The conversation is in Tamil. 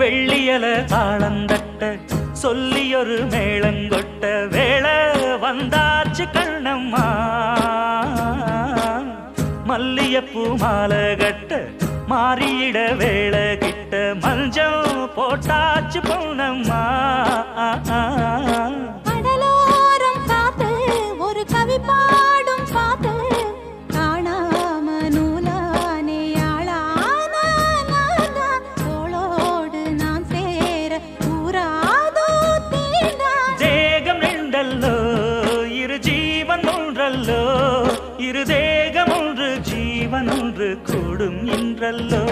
வெள்ளியல தாளந்தட்ட சொல்லியொரு மேளங்கொட்ட வேளை வந்தாச்சு கண்ணம்மா மல்லியப்பூ மாலை கட்ட மாறியிட வேளை கிட்ட மஞ்சள் போட்டாச்சு பொன்னம்மா கடலோரம் காத்து ஒரு கவி பாடும் பாத்து காணாம நூலானே தோளோடு நான் சேர கூறாதோ தீண்டா தேகம் ரெண்டல்லோ இரு ஜீவன் ஒன்றல்லோ இரு தேகம் ஒன்று ஜீவன் ஒன்று கூடும் என்றல்லோ